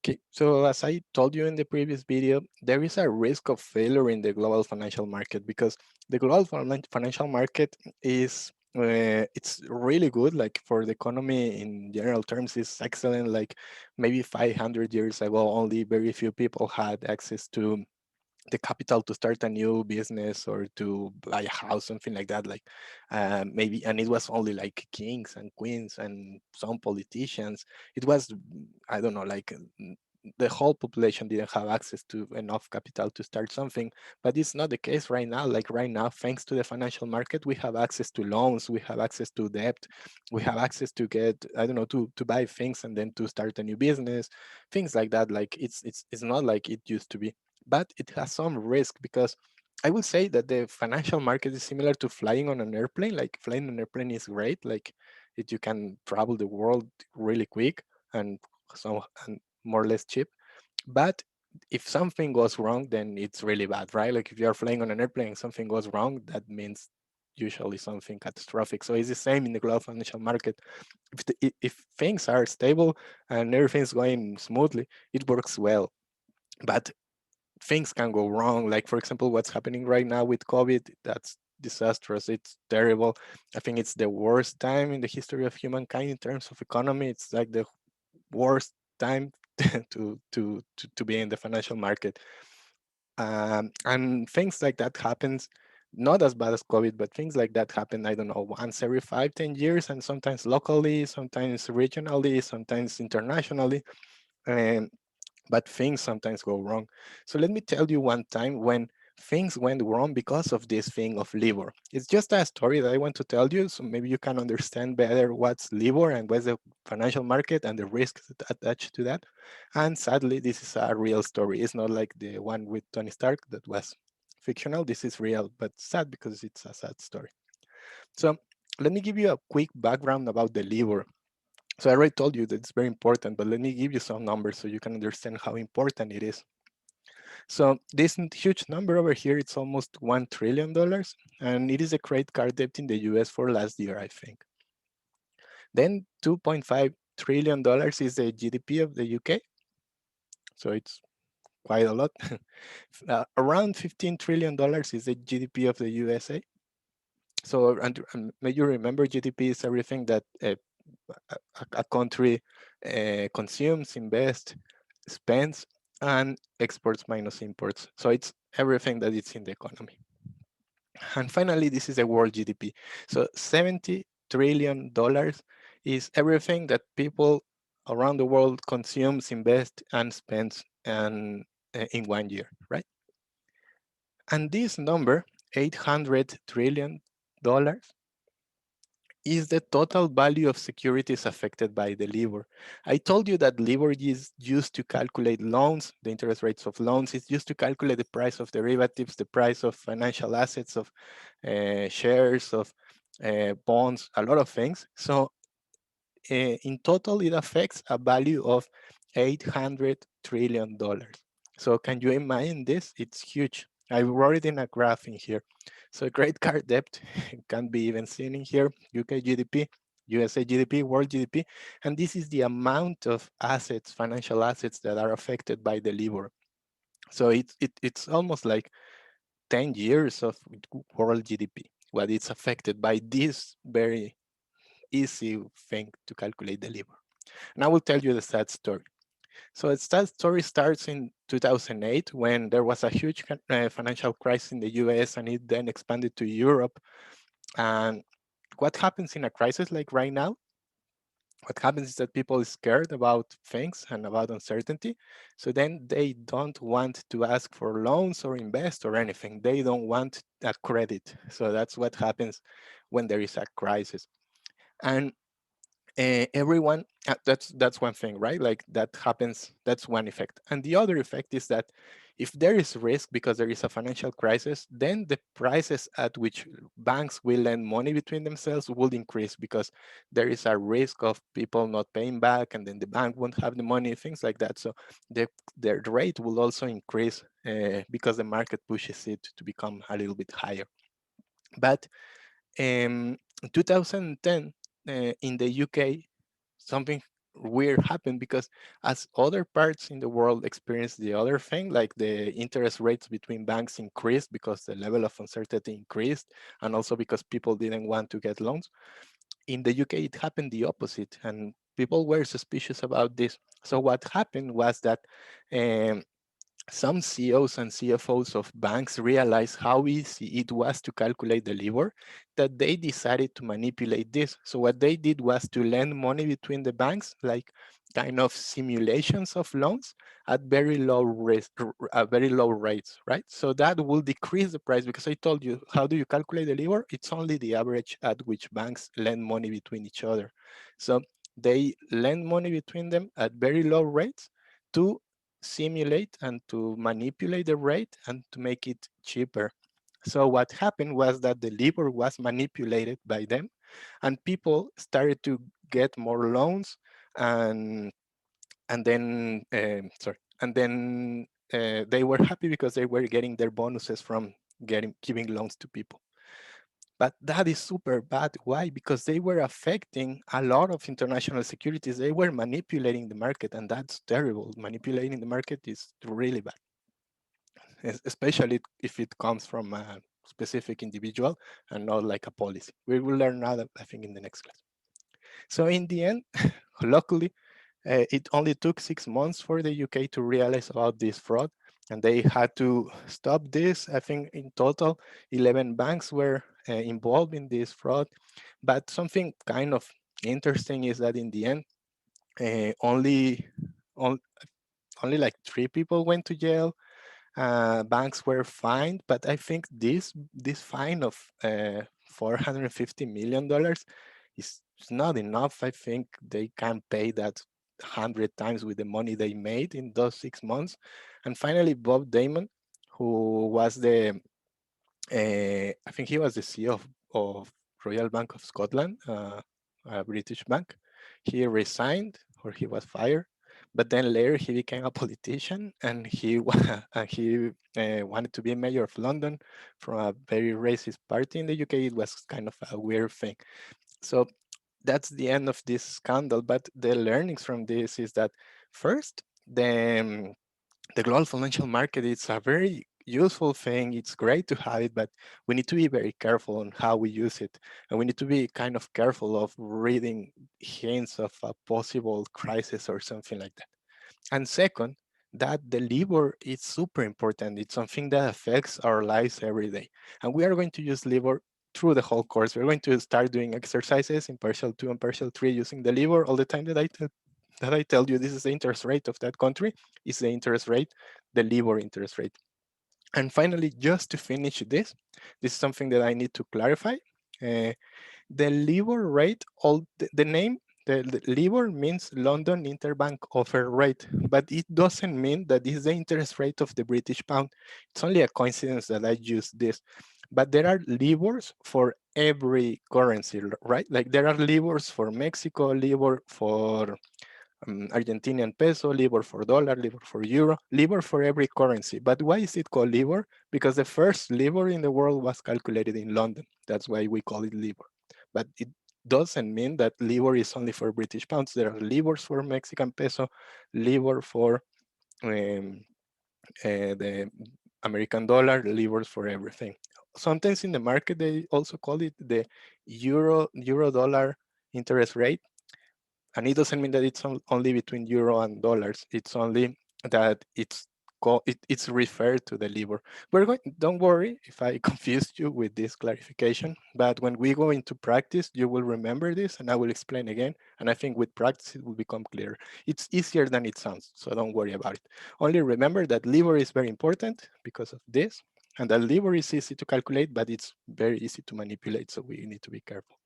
Okay, so as I told you in the previous video, there is a risk of failure in the global financial market because the global financial market is it's really good. Like for the economy in general terms, is excellent. Like maybe 500 years ago, only very few people had access to the capital to start a new business or to buy a house, something like that. Like maybe, and it was only like kings and queens and some politicians. It was, I don't know, like the whole population didn't have access to enough capital to start something. But it's not the case right now. Like right now, thanks to the financial market, we have access to loans, we have access to debt, we have access to get, I don't know, to buy things and then to start a new business, things like that. Like it's not like it used to be, but it has some risk because I would say that the financial market is similar to flying on an airplane. Like flying on an airplane is great. Like you can travel the world really quick and so and more or less cheap. But if something goes wrong, then it's really bad, right? Like if you're flying on an airplane and something goes wrong, that means usually something catastrophic. So it's the same in the global financial market. If things are stable and everything's going smoothly, it works well. But things can go wrong. Like for example, what's happening right now with COVID, that's disastrous. It's terrible. I think it's the worst time in the history of humankind in terms of economy. It's like the worst time to be in the financial market. And things like that happens, not as bad as COVID, but things like that happen, I don't know, once every 5, 10 years, and sometimes locally, sometimes regionally, sometimes internationally. And but things sometimes go wrong. So let me tell you one time when things went wrong because of this thing of LIBOR. It's just a story that I want to tell you, so maybe you can understand better what's LIBOR and what's the financial market and the risks attached to that. And sadly, this is a real story. It's not like the one with Tony Stark that was fictional. This is real, but sad because it's a sad story. So let me give you a quick background about the LIBOR. So I already told you that it's very important, but let me give you some numbers so you can understand how important it is. So this huge number over here, it's almost $1 trillion, and it is a credit card debt in the US for last year, I think. Then $2.5 trillion is the GDP of the UK, so it's quite a lot. Around $15 trillion is the GDP of the USA. So, and may you remember, GDP is everything that a country consumes, invests, spends, and exports minus imports. So it's everything that is in the economy. And finally, this is the world GDP. So $70 trillion is everything that people around the world consumes, invest, and spends in 1 year, right? And this number, $800 trillion, is the total value of securities affected by the LIBOR. I told you that LIBOR is used to calculate loans, the interest rates of loans. It's used to calculate the price of derivatives, the price of financial assets, of shares, of bonds, a lot of things. So in total, it affects a value of $800 trillion. So can you imagine this? It's huge. I wrote it in a graph in here. So credit card debt can be even seen in here, UK GDP, USA GDP, world GDP, and this is the amount of assets, financial assets that are affected by the LIBOR. So it's almost like 10 years of world GDP, what it's affected by this very easy thing to calculate the LIBOR. And I will tell you the sad story. So the sad story starts in 2008 when there was a huge financial crisis in the US and it then expanded to Europe. And what happens in a crisis like right now? What happens is that people are scared about things and about uncertainty. So then they don't want to ask for loans or invest or anything. They don't want a credit. So that's what happens when there is a crisis. And everyone that's one thing, right? Like that happens, that's one effect. And the other effect is that if there is risk because there is a financial crisis, then the prices at which banks will lend money between themselves will increase because there is a risk of people not paying back and then the bank won't have the money, things like that. So the rate will also increase because the market pushes it to become a little bit higher. But in 2010, in the UK, something weird happened because as other parts in the world experienced the other thing, like the interest rates between banks increased because the level of uncertainty increased, and also because people didn't want to get loans. In the UK, it happened the opposite, and people were suspicious about this. So what happened was that um, some CEOs and CFOs of banks realized how easy it was to calculate the LIBOR, that they decided to manipulate this. So what they did was to lend money between the banks, like kind of simulations of loans at very low risk, very low rates, right? So that will decrease the price, because I told you, how do you calculate the LIBOR? It's only the average at which banks lend money between each other. So they lend money between them at very low rates to simulate and to manipulate the rate and to make it cheaper. So what happened was that the LIBOR was manipulated by them, and people started to get more loans, and and then they were happy because they were getting their bonuses from getting giving loans to people. But that is super bad. Why? Because they were affecting a lot of international securities. They were manipulating the market, and that's terrible. Manipulating the market is really bad, especially if it comes from a specific individual and not like a policy. We will learn that, I think, in the next class. So in the end, luckily, it only took 6 months for the UK to realize about this fraud, and they had to stop this. I think in total, 11 banks were involved in this fraud. But something kind of interesting is that in the end, uh, only, on, only like 3 people went to jail. Banks were fined, but I think this fine of $450 million is not enough. I think they can pay that 100 times with the money they made in those 6 months. And finally, Bob Damon, who was I think he was the CEO of Royal Bank of Scotland, a British bank. He resigned, or he was fired, but then later he became a politician, and he wanted to be mayor of London from a very racist party in the UK. It was kind of a weird thing. So that's the end of this scandal. But the learnings from this is that first, the global financial market is a very useful thing. It's great to have it, but we need to be very careful on how we use it. And we need to be kind of careful of reading hints of a possible crisis or something like that. And second, that the LIBOR is super important. It's something that affects our lives every day. And we are going to use LIBOR through the whole course. We're going to start doing exercises in partial 2 and partial 3 using the LIBOR all the time that I tell you this is the interest rate of that country, is the interest rate, the LIBOR interest rate. And finally, just to finish this is something that I need to clarify. Uh, the LIBOR rate, all the name, the LIBOR means London Interbank Offer Rate, but it doesn't mean that this is the interest rate of the British pound. It's only a coincidence that I use this. But there are LIBORs for every currency, right? Like there are LIBORs for Mexico, LIBOR for Argentinian peso, LIBOR for dollar, LIBOR for euro, LIBOR for every currency. But why is it called LIBOR? Because the first LIBOR in the world was calculated in London. That's why we call it LIBOR. But it doesn't mean that LIBOR is only for British pounds. There are LIBORs for Mexican peso, LIBOR for um, the American dollar, LIBORs for everything. Sometimes in the market, they also call it the euro dollar interest rate, and it doesn't mean that it's only between euro and dollars. It's only that it's referred to the LIBOR. Don't worry if I confused you with this clarification, but when we go into practice, you will remember this and I will explain again. And I think with practice, it will become clear. It's easier than it sounds, so don't worry about it. Only remember that LIBOR is very important because of this, and that LIBOR is easy to calculate, but it's very easy to manipulate, so we need to be careful.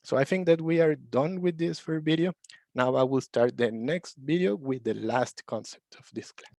So I think that we are done with this first video. Now I will start the next video with the last concept of this class.